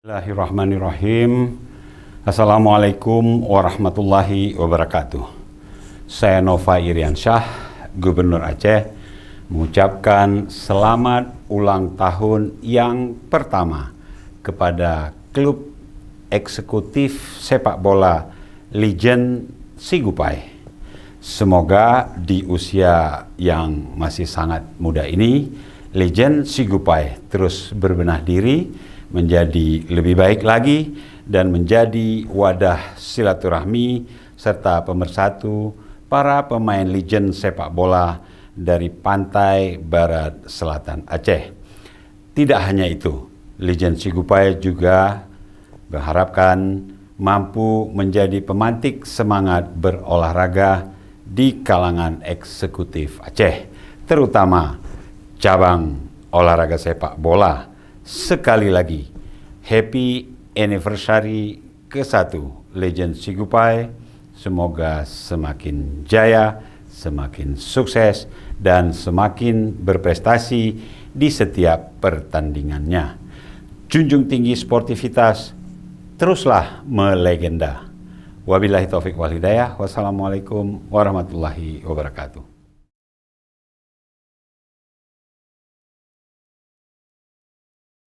Bismillahirrahmanirrahim. Assalamualaikum warahmatullahi wabarakatuh. Saya Nova Iriansyah, Gubernur Aceh, mengucapkan selamat ulang tahun yang pertama kepada klub eksekutif sepak bola Legend Sigupai. Semoga di usia yang masih sangat muda ini, Legend Sigupai terus berbenah diri menjadi lebih baik lagi dan menjadi wadah silaturahmi serta pemersatu para pemain legend sepak bola dari pantai barat selatan Aceh. Tidak hanya itu, Legend Sigupai juga berharapkan mampu menjadi pemantik semangat berolahraga di kalangan eksekutif Aceh, terutama cabang olahraga sepak bola. Sekali lagi, happy anniversary ke-1 Legend Sigupai. Semoga semakin jaya, semakin sukses, dan semakin berprestasi di setiap pertandingannya. Junjung tinggi sportivitas, teruslah melegenda. Wabillahi taufiq wal hidayah. Wassalamualaikum warahmatullahi wabarakatuh.